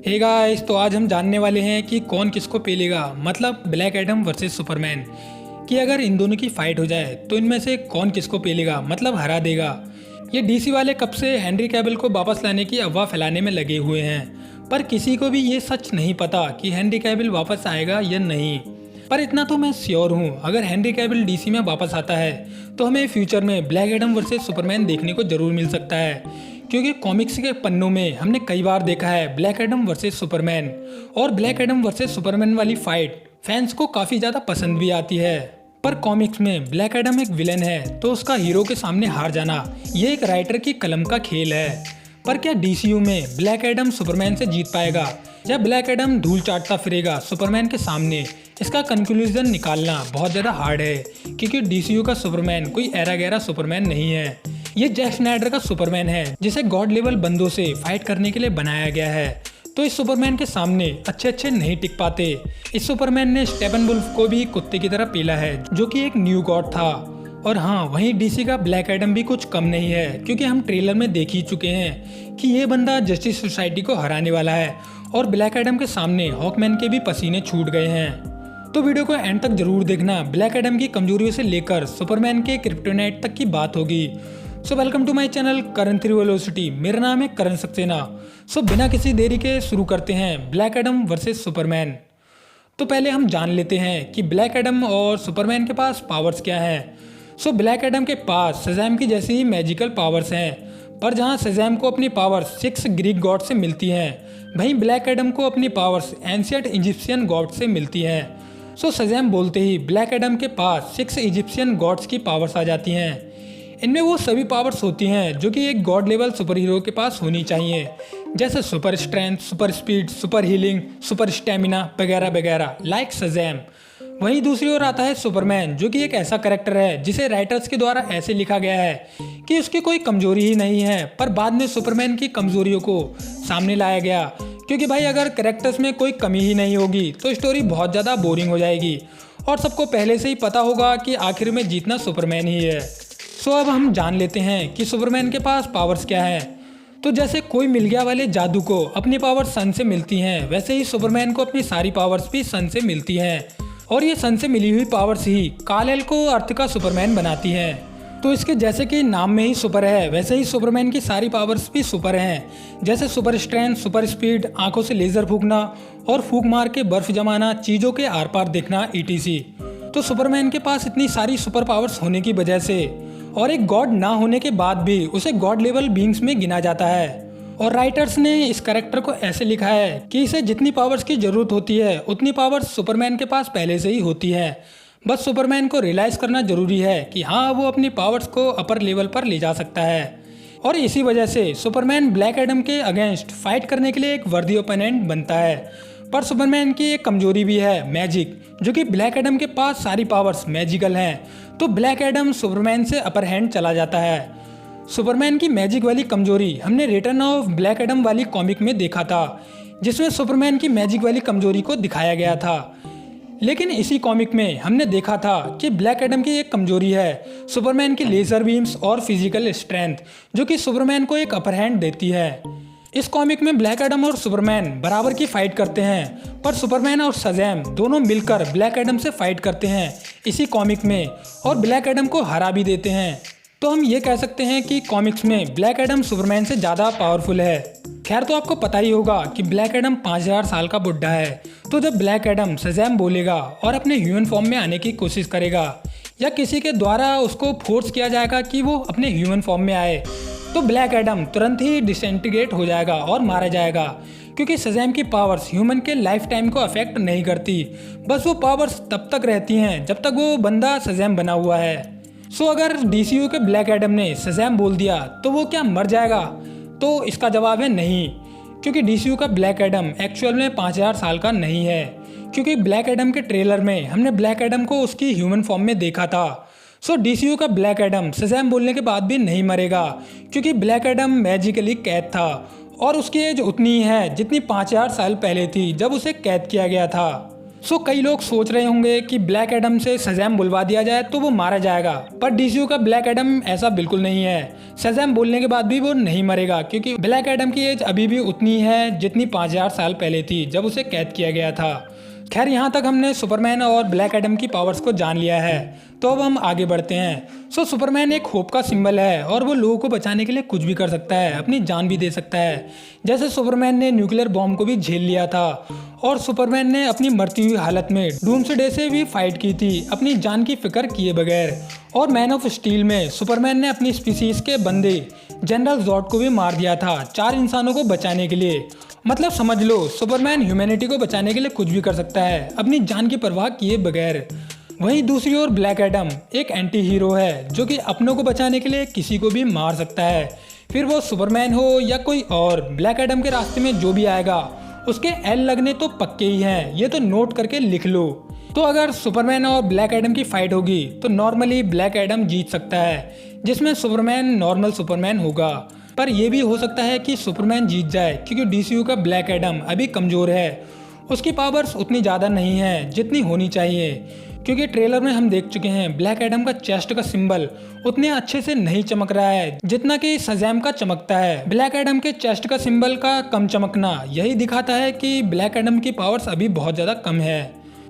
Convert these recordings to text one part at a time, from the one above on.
Hey guys, तो आज हम जानने वाले हैं कि कौन किसको पेलेगा, मतलब ब्लैक एडम वर्सेस सुपरमैन। कि अगर इन दोनों की फाइट हो जाए तो इनमें से कौन किसको पेलेगा, मतलब हरा देगा। ये डीसी वाले कब से हेनरी कैविल को वापस लाने की अफवाह फैलाने में लगे हुए हैं, पर किसी को भी ये सच नहीं पता कि हेनरी कैविल वापस आएगा या नहीं। पर इतना तो मैं श्योर हूँ, अगर हेनरी कैविल डीसी में वापस आता है तो हमें फ्यूचर में ब्लैक एडम वर्सेस सुपरमैन देखने को जरूर मिल सकता है, क्योंकि कॉमिक्स के पन्नों में हमने कई बार देखा है ब्लैक एडम वर्सेस सुपरमैन। और ब्लैक एडम वर्सेस सुपरमैन वाली फाइट फैंस को काफ़ी ज़्यादा पसंद भी आती है। पर कॉमिक्स में ब्लैक एडम एक विलेन है, तो उसका हीरो के सामने हार जाना ये एक राइटर की कलम का खेल है। पर क्या डीसीयू में ब्लैक एडम सुपरमैन से जीत पाएगा, या ब्लैक एडम धूल चाटता फिरेगा सुपरमैन के सामने? इसका कंक्लूजन निकालना बहुत ज़्यादा हार्ड है, क्योंकि डीसीयू का सुपरमैन कोई एरा गैरा सुपरमैन नहीं है। ये जैक स्नाइडर का सुपरमैन है, जिसे गॉड लेवल बंदों से फाइट करने के लिए बनाया गया है। तो इस सुपरमैन के सामने अच्छे नहीं टिक पाते। इस सुपरमैन ने स्टेपनवुल्फ को भी कुत्ते की तरह पीला है, जो कि एक न्यू गॉड था। और हाँ, वहीं डीसी का ब्लैक एडम भी कुछ कम नहीं है, क्योंकि हम ट्रेलर में देख ही चुके हैं कि ये बंदा जस्टिस सोसाइटी को हराने वाला है। और ब्लैक एडम के सामने हॉकमैन के भी पसीने छूट गए हैं। तो वीडियो को एंड तक जरूर देखना, ब्लैक एडम की कमजोरियों से लेकर सुपरमैन के क्रिप्टोनाइट तक की बात होगी। So welcome to my channel Karan three velocity. मेरा नाम है करण सक्सेना। सो बिना किसी देरी के शुरू करते हैं ब्लैक एडम वर्सेस सुपरमैन। तो पहले हम जान लेते हैं कि ब्लैक एडम और सुपरमैन के पास पावर्स क्या हैं। सो ब्लैक एडम के पास शज़ैम की जैसी ही मैजिकल पावर्स हैं, पर जहां शज़ैम को अपनी पावर्स 6 ग्रीक गॉड से मिलती हैं, वहीं ब्लैक एडम को अपनी पावर्स एंशिएंट इजिप्शियन गॉड से मिलती हैं। सो शज़ैम बोलते ही ब्लैक एडम के पास 6 इजिप्शियन गॉड्स की पावर्स आ जाती हैं। इनमें वो सभी पावर्स होती हैं जो कि एक गॉड लेवल सुपर हीरो के पास होनी चाहिए, जैसे super strength, super speed, super healing, super stamina वगैरह वगैरह, लाइक शज़ैम। वहीं दूसरी ओर आता है सुपरमैन, जो कि एक ऐसा कैरेक्टर है जिसे राइटर्स के द्वारा ऐसे लिखा गया है कि उसकी कोई कमजोरी ही नहीं है, पर बाद में सुपरमैन की कमजोरियों को सामने लाया गया, क्योंकि भाई अगर कैरेक्टर्स में कोई कमी ही नहीं होगी तो स्टोरी बहुत ज़्यादा बोरिंग हो जाएगी, और सबको पहले से ही पता होगा कि आखिर में जीतना सुपरमैन ही है। सो अब हम जान लेते हैं कि सुपरमैन के पास पावर्स क्या है। तो जैसे कोई मिल गया वाले जादू को अपनी पावर्स सन से मिलती हैं, वैसे ही सुपरमैन को अपनी सारी पावर्स भी सन से मिलती हैं। और ये सन से मिली हुई पावर्स ही काल-एल को अर्थ का सुपरमैन बनाती हैं। तो इसके जैसे कि नाम में ही सुपर है, वैसे ही सुपरमैन की सारी पावर्स भी सुपर हैं, जैसे सुपर स्ट्रेंथ, सुपर स्पीड, आंखों से लेजर फूंकना और फूंक मार के बर्फ जमाना, चीज़ों के आर पार देखना, ईटीसी। तो सुपरमैन के पास इतनी सारी सुपर पावर्स होने की वजह से और एक गॉड ना होने के बाद भी उसे गॉड लेवल बीइंग्स में गिना जाता है। और राइटर्स ने इस कैरेक्टर को ऐसे लिखा है कि इसे जितनी पावर्स की जरूरत होती है उतनी पावर्स सुपरमैन के पास पहले से ही होती है। बस सुपरमैन को रियलाइज करना जरूरी है कि हाँ, वो अपनी पावर्स को अपर लेवल पर ले जा सकता है। और इसी वजह से सुपरमैन ब्लैक एडम के अगेंस्ट फाइट करने के लिए एक वर्दी ओपोनेंट बनता है। पर सुपरमैन की एक कमजोरी भी है, मैजिक, जो कि ब्लैक एडम के पास सारी पावर्स मैजिकल हैं, तो ब्लैक एडम सुपरमैन से अपर हैंड चला जाता है। सुपरमैन की मैजिक वाली कमजोरी हमने रिटर्न ऑफ ब्लैक एडम वाली कॉमिक में देखा था, जिसमें सुपरमैन की मैजिक वाली कमजोरी को दिखाया गया था। लेकिन इसी कॉमिक में हमने देखा था कि ब्लैक एडम की एक कमजोरी है सुपरमैन की लेजर बीम्स और फिजिकल स्ट्रेंथ, जो कि सुपरमैन को एक अपर हैंड देती है। इस कॉमिक में ब्लैक एडम और सुपरमैन बराबर की फाइट करते हैं, पर सुपरमैन और शज़ैम दोनों मिलकर ब्लैक एडम से फाइट करते हैं इसी कॉमिक में, और ब्लैक एडम को हरा भी देते हैं। तो हम ये कह सकते हैं कि कॉमिक्स में ब्लैक एडम सुपरमैन से ज़्यादा पावरफुल है। खैर, तो आपको पता ही होगा कि ब्लैक एडम 5000 साल का बुढ़ा है। तो जब ब्लैक एडम शज़ैम बोलेगा और अपने ह्यूमन फॉर्म में आने की कोशिश करेगा, या किसी के द्वारा उसको फोर्स किया जाएगा कि वो अपने ह्यूमन फॉर्म में आए, तो ब्लैक एडम तुरंत ही डिसइंटीग्रेट हो जाएगा और मारा जाएगा, क्योंकि शज़ैम की पावर्स ह्यूमन के लाइफ टाइम को अफेक्ट नहीं करती। बस वो पावर्स तब तक रहती हैं जब तक वो बंदा शज़ैम बना हुआ है। सो अगर डीसीयू के ब्लैक एडम ने शज़ैम बोल दिया तो वो क्या मर जाएगा? तो इसका जवाब है नहीं, क्योंकि डीसीयू का ब्लैक एडम एक्चुअल में 5000 साल का नहीं है, क्योंकि ब्लैक एडम के ट्रेलर में हमने ब्लैक एडम को उसकी ह्यूमन फॉर्म में देखा था। सो डीसीयू का ब्लैक एडम शज़ैम बोलने के बाद भी नहीं मरेगा, क्योंकि ब्लैक एडम मैजिकली कैद था और उसकी एज उतनी ही है जितनी 5000 साल पहले थी जब उसे कैद किया गया था। कई लोग सोच रहे होंगे कि ब्लैक एडम से शज़ैम बुलवा दिया जाए तो वो मारा जाएगा, पर डीसीयू का ब्लैक एडम ऐसा बिल्कुल नहीं है। शज़ैम बोलने के बाद भी वो नहीं मरेगा, क्योंकि ब्लैक एडम की एज अभी भी उतनी है जितनी 5000 साल पहले थी जब उसे कैद किया गया था। खैर, यहाँ तक हमने सुपरमैन और ब्लैक एडम की पावर्स को जान लिया है, तो अब हम आगे बढ़ते हैं। सुपरमैन एक होप का सिंबल है और वो लोगों को बचाने के लिए कुछ भी कर सकता है, अपनी जान भी दे सकता है। जैसे सुपरमैन ने न्यूक्लियर बॉम्ब को भी झेल लिया था, और सुपरमैन ने अपनी मरती हुई हालत में डूम्सडे से भी फाइट की थी, अपनी जान की फिक्र किए बगैर। और मैन ऑफ स्टील में सुपरमैन ने अपनी स्पीसीज के बंदे जनरल जॉर्ड को भी मार दिया था 4 इंसानों को बचाने के लिए। मतलब समझ लो, सुपरमैन ह्यूमैनिटी को बचाने के लिए कुछ भी कर सकता है, अपनी जान की परवाह किए बगैर। वहीं दूसरी ओर ब्लैक एडम एक एंटी हीरो है, जो कि अपनों को बचाने के लिए किसी को भी मार सकता है, फिर वो सुपरमैन हो या कोई और। ब्लैक एडम के रास्ते में जो भी आएगा उसके एल लगने तो पक्के ही हैं, ये तो नोट करके लिख लो। तो अगर सुपरमैन और ब्लैक एडम की फाइट होगी तो नॉर्मली ब्लैक एडम जीत सकता है, जिसमें सुपरमैन नॉर्मल सुपरमैन होगा। पर यह भी हो सकता है कि सुपरमैन जीत जाए, क्योंकि डीसीयू का ब्लैक एडम अभी कमज़ोर है, उसकी पावर्स उतनी ज़्यादा नहीं है जितनी होनी चाहिए। क्योंकि ट्रेलर में हम देख चुके हैं ब्लैक एडम का चेस्ट का सिंबल उतने अच्छे से नहीं चमक रहा है जितना कि शज़ैम का चमकता है। ब्लैक एडम के चेस्ट का सिंबल का कम चमकना यही दिखाता है कि ब्लैक एडम की पावर्स अभी बहुत ज़्यादा कम है।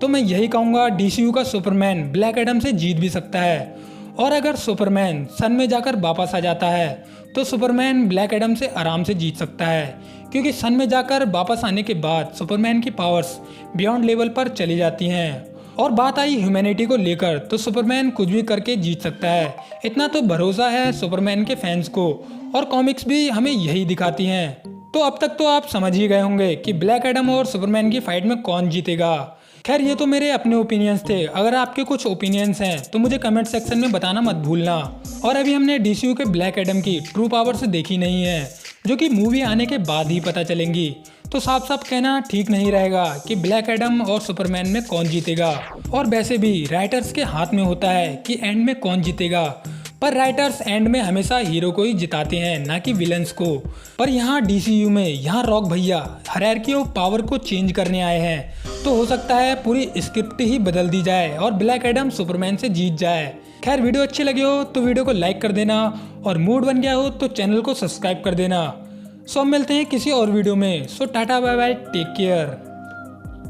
तो मैं यही कहूँगा, डीसीयू का सुपरमैन ब्लैक एडम से जीत भी सकता है। और अगर सुपरमैन सन में जाकर वापस आ जाता है तो सुपरमैन ब्लैक एडम से आराम से जीत सकता है, क्योंकि सन में जाकर वापस आने के बाद सुपरमैन की पावर्स बियॉन्ड लेवल पर चली जाती हैं। और बात आई ह्यूमैनिटी को लेकर, तो सुपरमैन कुछ भी करके जीत सकता है, इतना तो भरोसा है सुपरमैन के फैंस को, और कॉमिक्स भी हमें यही दिखाती हैं। तो अब तक तो आप समझ ही गए होंगे कि ब्लैक एडम और सुपरमैन की फाइट में कौन जीतेगा। खैर, ये तो मेरे अपने ओपिनियंस थे। अगर आपके कुछ ओपिनियंस हैं तो मुझे कमेंट सेक्शन में बताना मत भूलना। और अभी हमने डीसीयू के ब्लैक एडम की ट्रू पावर्स देखी नहीं है, जो कि मूवी आने के बाद ही पता चलेंगी। तो साफ साफ कहना ठीक नहीं रहेगा कि ब्लैक एडम और सुपरमैन में कौन जीतेगा। और वैसे भी राइटर्स के हाथ में होता है कि एंड में कौन जीतेगा, पर राइटर्स एंड में हमेशा हीरो को ही जिताते हैं, ना कि विलन्स को। पर यहाँ डीसीयू में यहाँ रॉक भैया हायरार्की ऑफ पावर को चेंज करने आए हैं, तो हो सकता है पूरी स्क्रिप्ट ही बदल दी जाए और ब्लैक एडम सुपरमैन से जीत जाए। खैर, वीडियो अच्छी लगी हो तो वीडियो को लाइक कर देना, और मूड बन गया हो तो चैनल को सब्सक्राइब कर देना। मिलते हैं किसी और वीडियो में। Tata bye bye, take care.